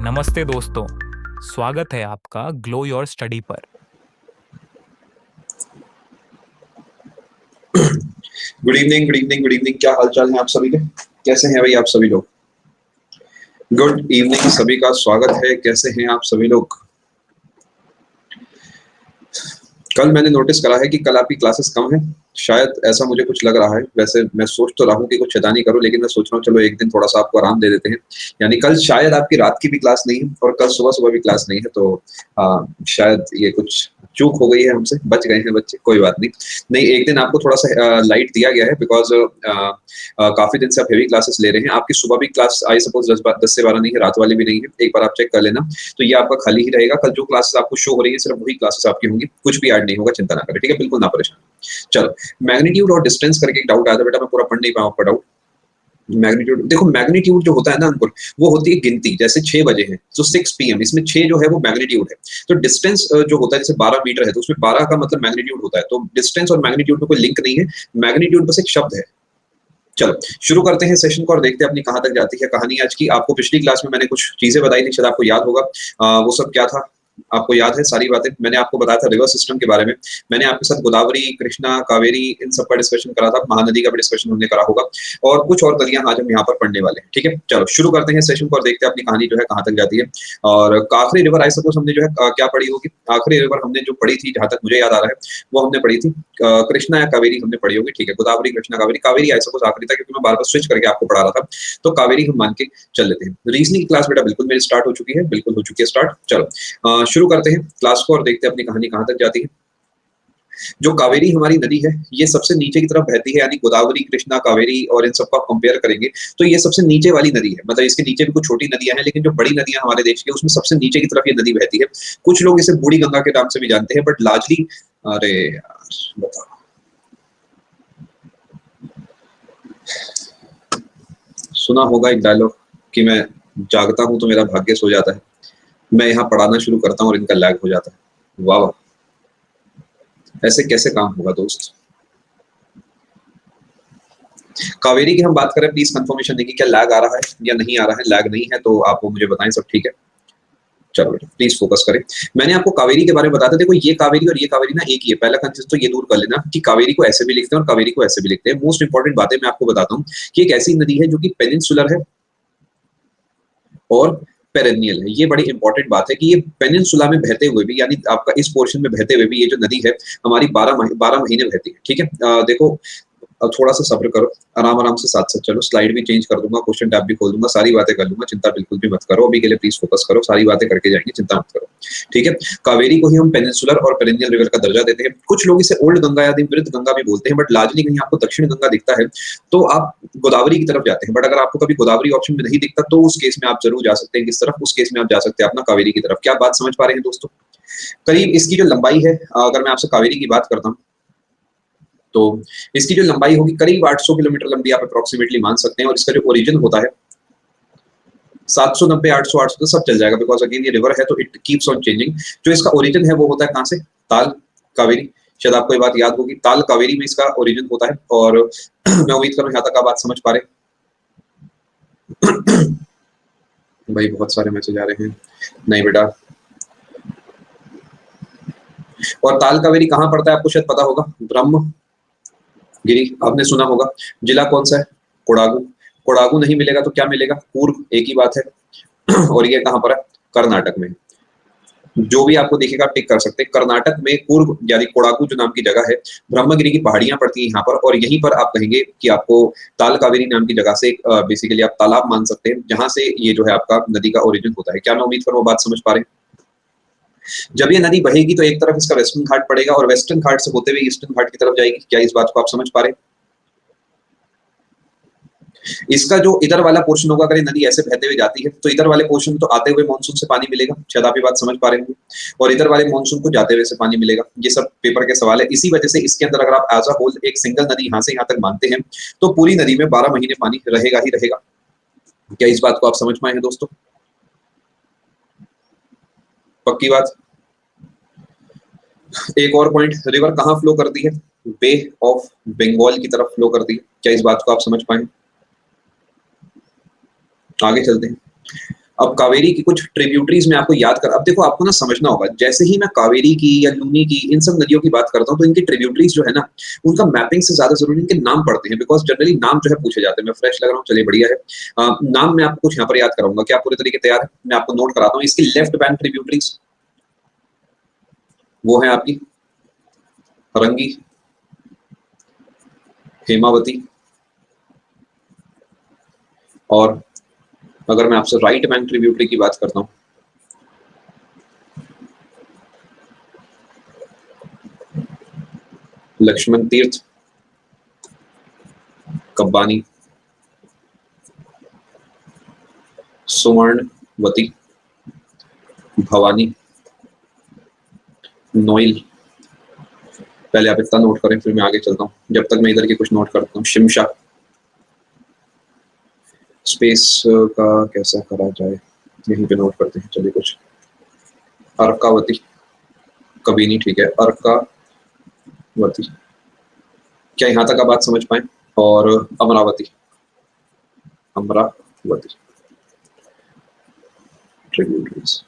नमस्ते दोस्तों, स्वागत है आपका ग्लो योर स्टडी पर। Good evening, good evening, good evening. क्या हाल चाल है आप सभी के? कैसे हैं भाई आप सभी लोग? गुड इवनिंग, सभी का स्वागत है। कैसे हैं आप सभी लोग? कल मैंने नोटिस करा है कि कल आपकी क्लासेस कम है। शायद ऐसा मुझे कुछ लग रहा है। वैसे मैं सोच तो रहा हूँ कि कुछ शैतानी करूँ, लेकिन मैं सोच रहा हूँ चलो एक दिन थोड़ा सा आपको आराम दे देते हैं। यानी कल शायद आपकी रात की भी क्लास नहीं है और कल सुबह सुबह भी क्लास नहीं है, तो शायद ये कुछ चूक हो गई है हमसे। बच गए हैं बच्चे, कोई बात नहीं। नहीं, एक दिन आपको थोड़ा सा लाइट दिया गया है बिकॉज काफी दिन से आप हेवी क्लासेस ले रहे हैं। आपकी सुबह भी क्लास आई सपोज 10 से 12 नहीं है, रात वाली भी नहीं है। एक बार आप चेक कर लेना, तो ये आपका खाली ही रहेगा। कल जो क्लासेस आपको शो हो रही है सिर्फ वही क्लासेस आपकी होंगी, कुछ भी ऐड नहीं होगा। चिंता ना करें, ठीक है? बिल्कुल ना परेशान। चलो, मैग्नीट्यूड और डिस्टेंस करके एक डाउट आया था बेटा, मैं पूरा पढ़ नहीं पाया आपका डाउट। मैग्नीट्यूड देखो, मैग्नीट्यूड जो होता है ना अंकुर, वो होती है गिनती। जैसे 6 बजे है तो 6 PM, इसमें 6 जो है वो मैग्नीट्यूड है। तो डिस्टेंस जो होता है, जैसे 12 मीटर है तो उसमें 12 का मतलब मैग्नीट्यूड होता है। तो डिस्टेंस और मैग्नीट्यूड में कोई लिंक नहीं है, मैग्नीट्यूड बस एक शब्द है। चलो शुरू करते हैं सेशन को और देखते हैं अपनी कहाँ तक जाती है कहानी आज की। आपको पिछली क्लास में मैंने कुछ चीजें बताई थी, शायद आपको याद होगा। वो सब क्या था आपको याद है? सारी बातें मैंने आपको बताया था रिवर सिस्टम के बारे में। मैंने आपके साथ गोदावरी, कृष्णा, कावेरी इन सब का डिस्कशन करा था। महानदी का भी डिस्कशन हमने करा होगा और कुछ और नदियां आज हम यहाँ पर पढ़ने वाले हैं, ठीक है? चलो शुरू करते हैं सेशन को और देखते हैं अपनी कहानी जो है कहाँ तक जाती है। और आखिरी रिवर आई सपोज हमने जो है क्या पढ़ी होगी? आखिरी रिवर हमने जो पढ़ी थी, जहां तक मुझे याद आ रहा है, वो हमने पढ़ी थी कृष्णा या कावेरी हमने पढ़ी होगी, ठीक है? गोदावरी, कृष्णा, कावेरी। कावेरी आई सपोज आखिरी था क्योंकि मैं बार बार स्विच करके आपको पढ़ा रहा था, तो कावेरी हम मान के चल लेते हैं। रीजनिंग क्लास बेटा बिल्कुल मेरी स्टार्ट हो चुकी है, बिल्कुल हो चुकी है स्टार्ट। चलो शुरू करते हैं क्लास को और देखते हैं अपनी कहानी कहाँ तक जाती है। जो कावेरी हमारी नदी है, ये सबसे नीचे की तरफ बहती है। यानी गोदावरी, कृष्णा, कावेरी और इन सबको आप कंपेयर करेंगे तो ये सबसे नीचे वाली नदी है। मतलब इसके नीचे भी कुछ छोटी नदियां हैं, लेकिन जो बड़ी नदियां हमारे देश की, उसमें सबसे नीचे की तरफ ये नदी बहती है। कुछ लोग इसे बूढ़ी गंगा के नाम से भी जानते हैं, बट लार्जली, अरे यार बताओ, सुना होगा एक डायलॉग कि मैं जागता हूं तो मेरा भाग्य सो जाता है, मैं यहाँ पढ़ाना शुरू करता हूँ और इनका लैग हो जाता है। वाह वाह, ऐसे कैसे काम होगा दोस्त? कावेरी की हम बात करें, प्लीज कंफर्मेशन देंगे क्या लैग आ रहा है या नहीं आ रहा है। लैग नहीं है तो आप वो मुझे बताएं, सब ठीक है? चलो बेटा प्लीज फोकस करें। मैंने आपको कावेरी के बारे में बताया था। देखो, ये कावेरी और ये कावेरी ना एक ही है। पहला कंफ्यूज तो ये दूर कर लेना कि कावेरी को ऐसे भी लिखते हैं और कावेरी को ऐसे भी लिखते हैं। मोस्ट इंपॉर्टेंट बातें मैं आपको बताता हूँ कि एक ऐसी नदी है जो कि पेनिनसुलर है और पेरेनियल है। ये बड़ी इंपॉर्टेंट बात है कि ये पेनिनसुला में बहते हुए भी, यानी आपका इस पोर्शन में बहते हुए भी, ये जो नदी है हमारी 12 महीने बहती है, ठीक है? देखो, अब थोड़ा सा सब्र करो, आराम आराम से साथ साथ चलो। स्लाइड भी चेंज कर दूंगा, क्वेश्चन टैब भी खोल दूंगा, सारी बातें कर लूंगा। चिंता बिल्कुल भी मत करो, अभी के लिए प्लीज फोकस करो। सारी बातें करके जाएंगे, चिंता मत करो, ठीक है? कावेरी को ही हम पेनिनसुलर और पेरेनियल रिवर का दर्जा देते हैं। कुछ लोग इसे ओल्ड गंगा या वृद्ध गंगा भी बोलते हैं, बट लार्जली कहीं आपको दक्षिण गंगा दिखता है तो आप गोदावरी की तरफ जाते हैं। बट अगर आपको कभी गोदावरी ऑप्शन में नहीं दिखता तो उस केस में आप जरूर जा सकते हैं किस तरफ? उस केस में आप जा सकते हैं अपना कावेरी की तरफ। क्या बात समझ पा रहे हैं दोस्तों? करीब इसकी जो लंबाई है, अगर मैं आपसे कावेरी की बात करता हूँ तो इसकी जो लंबाई होगी करीब 800 किलोमीटर लंबी आप अप्रोक्सीमेटली मान सकते हैं। और इसका जो ओरिजिन होता है 790, 800, 800 तो सब चल जाएगा, बिकॉज अगेन ये रिवर है तो इट कीप्स ऑन चेंजिंग। जो इसका ओरिजिन है वो होता है कहाँ से? ताल कावेरी। शायद आपको ये बात याद होगी, ताल कावेरी में इसका ओरिजिन होता है। और मैं उम्मीद करूँ यहाँ तक आप बात समझ पा रहे हैं। भाई बहुत सारे मैसेज आ रहे हैं। नहीं बेटा, और ताल कावेरी कहाँ पड़ता है आपको शायद पता होगा, ब्रह्मगिरी आपने सुना होगा। जिला कौन सा है? कोडागू। कोडागू नहीं मिलेगा तो क्या मिलेगा? कूर्ग, एक ही बात है। और ये कहाँ पर है? कर्नाटक में। जो भी आपको दिखेगा आप टिक कर सकते हैं। कर्नाटक में कूर्ग यानी कोडागू जो नाम की जगह है, ब्रह्मगिरी की पहाड़ियां पड़ती हैं यहाँ पर, और यहीं पर आप कहेंगे कि आपको ताल कावेरी नाम की जगह से बेसिकली आप तालाब मान सकते हैं, जहां से ये जो है आपका नदी का ओरिजिन होता है। क्या मैं उम्मीद करूँ वो बात समझ पा रहे हैं? जब ये नदी बहेगी तो एक तरफ इसका वेस्टर्न घाट पड़ेगा और वेस्टर्न घाट से होते हुए ईस्टर्न घाट की तरफ जाएगी। क्या इस बात को आप समझ पा रहे हैं? इसका जो इधर वाला पोर्शन होगा, अगर ये नदी ऐसे बहते हुए जाती है तो इधर वाले पोर्शन में तो आते हुए मानसून से पानी मिलेगा, शायद आप ये बात समझ पा रहे होंगे, और इधर वाले मानसून को जाते हुए से पानी मिलेगा। ये सब पेपर के सवाल है। इसी वजह से इसके अंदर अगर आप एज अ होल एक सिंगल नदी यहाँ से यहाँ तक मानते हैं तो पूरी नदी में 12 महीने पानी रहेगा ही रहेगा। क्या इस बात को आप समझ पाए हैं दोस्तों? पक्की बात। एक और पॉइंट, रिवर कहाँ फ्लो करती है? बे ऑफ बंगाल की तरफ फ्लो करती है। क्या इस बात को आप समझ पाए? आगे चलते हैं। अब कावेरी की कुछ ट्रिब्यूटरीज में आपको याद कर, अब देखो आपको ना समझना होगा, जैसे ही मैं कावेरी की या लूनी की इन सब नदियों की बात करता हूँ तो इनकी ट्रिब्यूटरीज जो है ना, उनका मैपिंग से ज्यादा जरूरी इनके नाम पड़ते हैं, बिकॉज जनरली नाम जो है पूछे जाते हैं। मैं फ्रेश लग रहा हूँ, चलिए बढ़िया है। नाम मैं आपको कुछ यहाँ पर याद कराऊंगा, क्या आप पूरे तरीके तैयार है? मैं आपको नोट कराता हूँ इसकी लेफ्ट बैंक ट्रिब्यूटरीज। वो है आपकी हरंगी, हेमावती, और अगर मैं आपसे राइट बैंक ट्रिब्यूटरी की बात करता हूँ, लक्ष्मण तीर्थ, कब्बानी, सुवर्णवती, भवानी, नोइल। पहले आप इतना नोट करें, फिर मैं आगे चलता हूँ, जब तक मैं इधर के कुछ नोट करता हूँ। शिमशा, स्पेस का कैसा करा जाए, यहीं पे नोट करते हैं, चलिए कुछ। अर्कावती, कबीनी, ठीक है, अर्कावती। क्या यहाँ तक आप बात समझ पाए? और अमरावती, अमरावती ट्रिब्यूटरीज।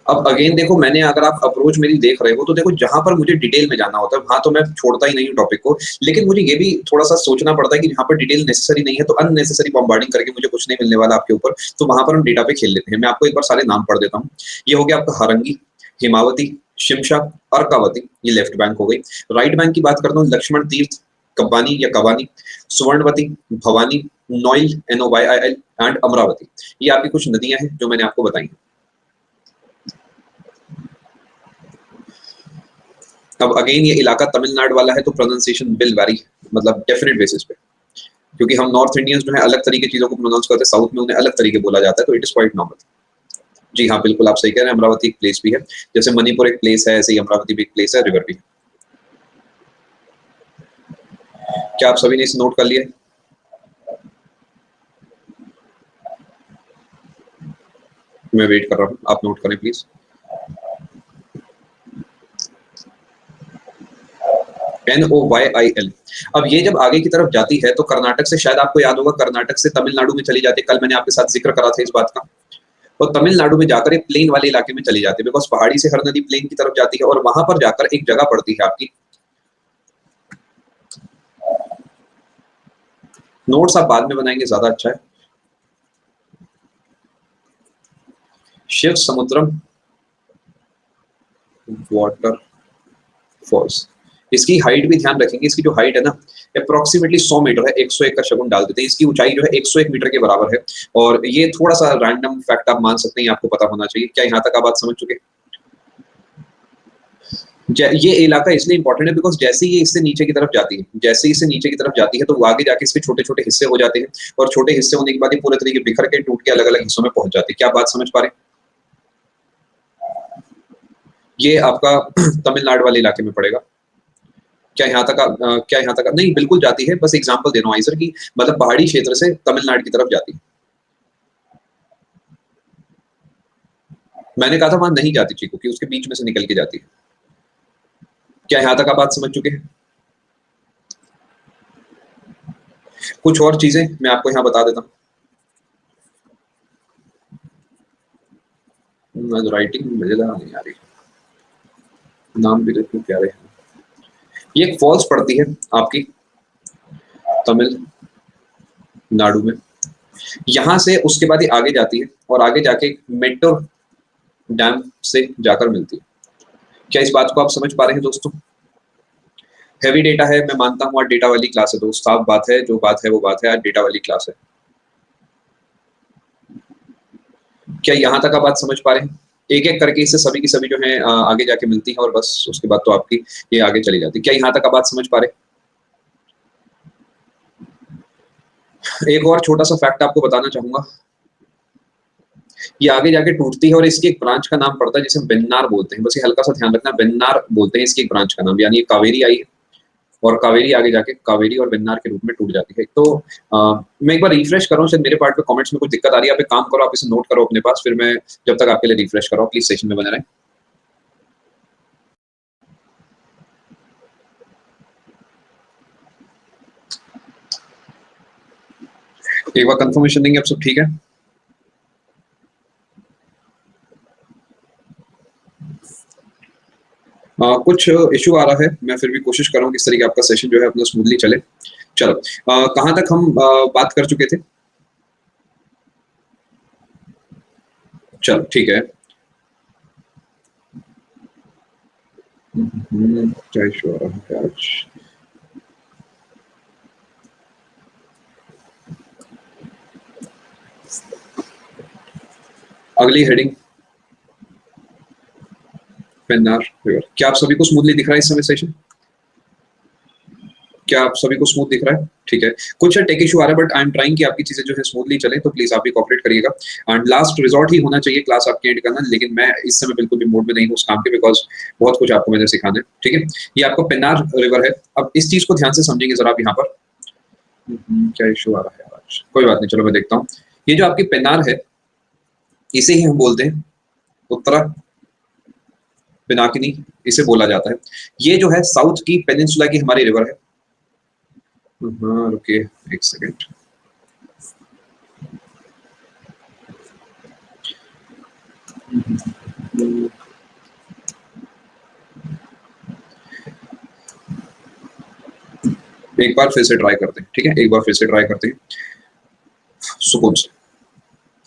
अब अगेन देखो, मैंने अगर आप अप्रोच मेरी देख रहे हो तो देखो, जहां पर मुझे डिटेल में जानना होता है वहां तो मैं छोड़ता ही नहीं हूँ टॉपिक को, लेकिन मुझे ये भी थोड़ा सा सोचना पड़ता है कि जहां पर डिटेल नेसेसरी नहीं है तो अननेसेसरी बॉम्बार्डिंग करके मुझे कुछ नहीं मिलने वाला आपके ऊपर, तो वहां पर हम डेटा पे खेल लेते हैं। मैं आपको एक बार सारे नाम पढ़ देता हूँ। ये हो गया आपका हरंगी, हिमावती, शिमशा, अर्कावती, ये लेफ्ट बैंक हो गई। राइट बैंक की बात करता हूँ, लक्ष्मण तीर्थ, कब्बानी या कबानी, सुवर्णवती, भवानी, नोइल, NOYIL, एंड अमरावती। ये आपकी कुछ नदियां हैं जो मैंने आपको बताई। अब अगेन ये इलाका तमिलनाडु वाला है तो प्रोनाउंसिएशन विल वेरी, मतलब डेफिनेट बेसिस पे, क्योंकि हम नॉर्थ इंडियंस जो है अलग तरीके चीजों को प्रोनाउंस करते हैं, साउथ में उन्हें अलग तरीके बोला जाता है, तो इट इज क्वाइट नॉर्मल। जी हाँ, बिल्कुल आप सही कह रहे हैं, अमरावती एक प्लेस भी है, जैसे मणिपुर एक प्लेस है, ऐसे ही अमरावती भी एक प्लेस है, रिवर भी। क्या आप सभी ने इसे नोट कर लिया? मैं वेट कर रहा हूँ, आप नोट करें प्लीज। NOYIL। अब ये जब आगे की तरफ जाती है तो कर्नाटक से, शायद आपको याद होगा, कर्नाटक से तमिलनाडु में चली जाती है। कल मैंने आपके साथ जिक्र करा था इस बात का। और तमिलनाडु में जाकर एक प्लेन वाले इलाके में चली जाती है, बिकॉज पहाड़ी से हर नदी प्लेन की तरफ जाती है, और वहां पर जाकर एक जगह पड़ती है आपकी। नोट्स आप बाद में बनाएंगे, ज्यादा अच्छा है। शिव समुद्रम वाटर फॉल्स। इसकी हाइट भी ध्यान रखेंगे, इसकी जो हाइट है ना, अप्रोक्सीमेटली 100 मीटर है। 101 का शगुन डाल देते हैं, इसकी ऊंचाई जो है 101 मीटर के बराबर है। और ये थोड़ा सा रैंडम फैक्ट आप मान सकते हैं, आपको पता होना चाहिए। क्या यहाँ तक आप बात समझ चुके? ये इलाका इसलिए इंपॉर्टेंट है बिकॉज जैसे ही ये इससे नीचे की तरफ जाती है, जैसे ही इससे नीचे की तरफ जाती है तो वो आगे जाके इसके छोटे छोटे हिस्से हो जाते हैं, और छोटे हिस्से होने के बाद ये पूरे तरीके बिखर के टूट के अलग अलग हिस्सों में पहुंच जाती है। क्या आप बात समझ पा रहे हैं? ये आपका तमिलनाडु वाले इलाके में पड़ेगा। क्या यहाँ तक नहीं, बिल्कुल जाती है, बस एग्जांपल दे रहा हूँ आइसर की, मतलब पहाड़ी क्षेत्र से तमिलनाडु की तरफ जाती है। मैंने कहा था वहां नहीं जाती चीकू की, उसके बीच में से निकल के जाती है। क्या यहाँ तक आप बात समझ चुके हैं? कुछ और चीजें मैं आपको यहाँ बता देता हूँ। राइटिंग मजेदार नहीं आ रही, नाम भी देखो प्यारे हैं। ये एक फॉल्स पड़ती है आपकी तमिलनाडु में, यहां से उसके बाद ये आगे जाती है और आगे जाके मेट्रो डैम से जाकर मिलती है। क्या इस बात को आप समझ पा रहे हैं दोस्तों? हैवी डेटा है, मैं मानता हूँ आज डेटा वाली क्लास है दोस्त, साफ बात है, जो बात है वो बात है, आज डेटा वाली क्लास है। क्या यहाँ तक आप बात समझ पा रहे हैं? एक एक करके इससे सभी की सभी जो है आगे जाके मिलती है, और बस उसके बाद तो आपकी ये आगे चली जाती है। क्या यहाँ तक आप बात समझ पा रहे हैं? एक और छोटा सा फैक्ट आपको बताना चाहूंगा, ये आगे जाके टूटती है और इसकी एक ब्रांच का नाम पड़ता है जिसे वेन्नार बोलते हैं। बस ये हल्का सा ध्यान रखना, वेन्नार बोलते हैं इसकी एक ब्रांच का नाम, यानी ये कावेरी आई है और कावेरी आगे जाके कावेरी और वेन्नार के रूप में टूट जाती है। तो मैं एक बार रिफ्रेश कर रहा हूँ, शायद मेरे पार्ट पे कमेंट्स में कुछ दिक्कत आ रही है। आप एक काम करो, आप इसे नोट करो अपने पास, फिर मैं जब तक आपके लिए रिफ्रेश कर रहा हूँ, प्लीज सेशन में बने रहें। एक बार कंफर्मेशन देंगे आप सब ठीक है? कुछ इशू आ रहा है, मैं फिर भी कोशिश कर रहा हूँ किस तरीके आपका सेशन जो है अपना स्मूथली चले। चलो, कहाँ तक हम बात कर चुके थे? चलो ठीक है। क्या इशू आ रहा है आज? अगली हेडिंग, पेन्नार रिवर। क्या आप सभी को स्मूथली दिख रहा है इस समय सेशन? क्या आप सभी को स्मूथ दिख रहा है? ठीक है। कुछ टेक इशू आ रहा है, बट आई एम ट्राइंग कि आपकी चीजें जो है स्मूथली चले, तो प्लीज आप भी कॉपरेट करिएगा। एंड लास्ट रिजॉर्ट ही होना चाहिए क्लास आपके एंड करना, लेकिन मैं इस समय बिल्कुल भी मूड में नहीं हूँ उस काम के, बिकॉज बहुत कुछ आपको मैंने सिखाना है। ठीक है, ये आपका पेन्नार रिवर है। अब इस चीज को ध्यान से समझेंगे जरा आप यहाँ पर। क्या इशू आ रहा है आज? कोई बात नहीं, चलो मैं देखता हूँ। ये जो आपकी पेन्नार है, इसे ही हम बोलते हैं उत्तरा पिनाकिनी, इसे बोला जाता है। ये जो है साउथ की पेनिनसुला की हमारी रिवर है। हाँ रुकिए एक सेकेंड। एक बार फिर से ट्राई करते हैं, ठीक है, एक बार फिर से ट्राई करते हैं सुकून से।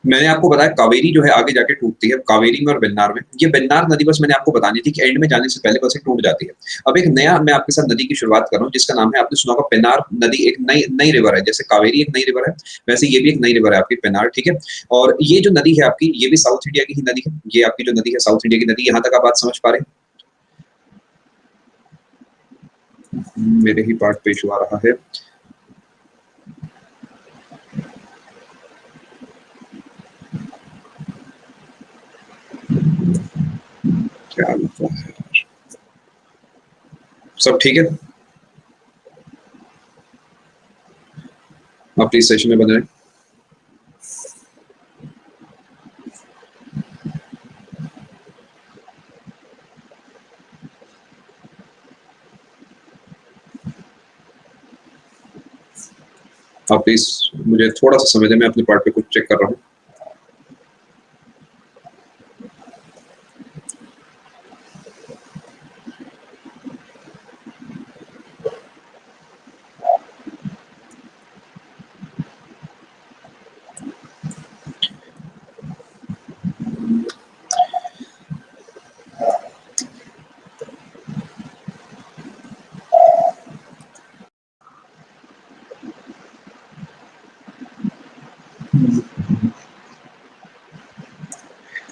मैंने आपको बताया कावेरी जो है आगे जाके टूटती है कावेरी में और बेन्नार में। ये बेन्नार नदी बस मैंने आपको बतानी थी कि एंड में जाने से पहले बस टूट जाती है। अब एक नया मैं आपके साथ नदी की शुरुआत कर रहा हूँ जिसका नाम है, आपने सुना होगा पेन्नार नदी। एक नई नई रिवर है, जैसे कावेरी एक नई रिवर है, वैसे ये भी एक नई रिवर है आपकी पेन्नार। ठीक है, और ये जो नदी है आपकी, ये भी साउथ इंडिया की ही नदी है। ये आपकी जो नदी है साउथ इंडिया की नदी, यहाँ तक आप बात समझ पा रहे हैं? मेरे ही पार्ट पे इशू आ रहा है। क्या मतलब है? सब ठीक है? आप प्लीज सेशन में बने रहें। आप प्लीज मुझे थोड़ा सा समय दें, मैं अपने पार्ट पे कुछ चेक कर रहा हूँ।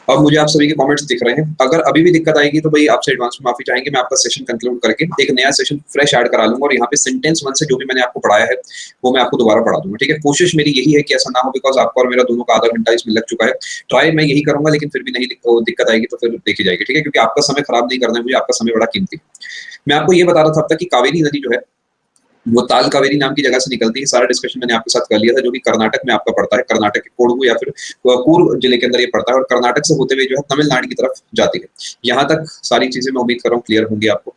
अब मुझे आप सभी के कमेंट्स दिख रहे हैं। अगर अभी भी दिक्कत आएगी तो भाई आपसे एडवांस में माफी चाहेंगे। मैं आपका सेशन कंक्लूड करके एक नया सेशन फ्रेश ऐड करा लूंगा, और यहाँ पे सेंटेंस वन से जो भी मैंने आपको पढ़ाया है वो मैं आपको दोबारा पढ़ा दूंगा। ठीक है, कोशिश मेरी यही है कि ऐसा ना हो, बिकॉज आपका और मेरा दोनों का आधा घंटा इसमें लग चुका है। ट्राई मैं यही करूंगा, लेकिन फिर भी नहीं दिक्कत आएगी तो फिर देखी जाएगी। ठीक है, क्योंकि आपका समय खराब नहीं करना है मुझे, आपका समय बड़ा कीमती। मैं आपको ये बता रहा था अब तक कि कावेरी नदी जो है वो ताल कावेरी नाम की जगह से निकलती है। सारा डिस्कशन मैंने आपके साथ कर लिया था, जो कि कर्नाटक में आपका पड़ता है। कर्नाटक के कोडगु या फिर कूर्ग जिले के अंदर ये पड़ता है, और कर्नाटक से होते हुए जो है तमिलनाडु की तरफ जाती है। यहाँ तक सारी चीजें मैं उम्मीद कर रहा हूँ क्लियर होंगी आपको।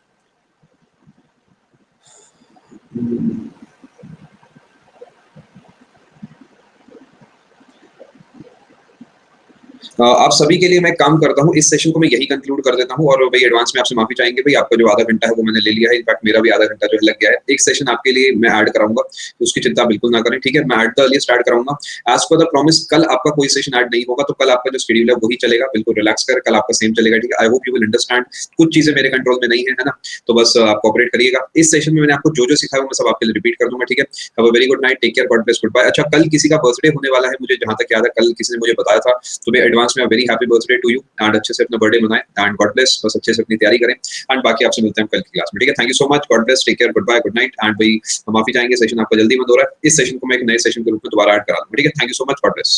आप सभी के लिए मैं काम करता हूँ, इस सेशन को मैं यही कंक्लूड कर देता हूँ। और भाई एडवांस में आपसे माफी चाहेंगे भाई, आपका जो आधा घंटा है वो मैंने ले लिया है। इनफैक्ट मेरा भी आधा घंटा जो है लग गया है। एक सेशन आपके लिए मैं ऐड कराऊंगा, तो उसकी चिंता बिल्कुल ना करें। ठीक है, मैं एट द अर्लीस्ट ऐड कराऊंगा। एज पर द प्रॉमिस, कल आपका कोई सेशन ऐड नहीं होगा, तो कल आपका जो शेड्यूल है वही चलेगा। बिल्कुल रिलैक्स कर, कल आपका सेम चलेगा। ठीक है, I hope you will understand. कुछ चीजें मेरे कंट्रोल में नहीं है ना, तो बस आप कोऑपरेट करिएगा। इस सेशन में मैंने आपको जो जो सिखाया मैं सब आपके लिए रिपीट कर दूंगा। ठीक है, have a very good night, take care, God bless, goodbye. अच्छा, कल किसी का बर्थडे होने वाला है, मुझे जहां तक याद है कल किसी ने मुझे बताया था, तो मैं एडवांस में very happy birthday to you. And अच्छे से अपना बर्थडे मनाएं, एंड गॉड ब्लेस, बस अच्छे से अपनी तैयारी करें। एंड बाकी आपसे मिलते हैं कल की क्लास में। ठीक है, thank you so much, God bless, take care, goodbye, good night. And भाई माफी चाहेंगे, सेशन आपका जल्दी बंद हो रहा है। इस सेशन को मैं एक नए सेशन के रूप में दोबारा ऐड करा दूंगा। ठीक है, thank you so much, God bless.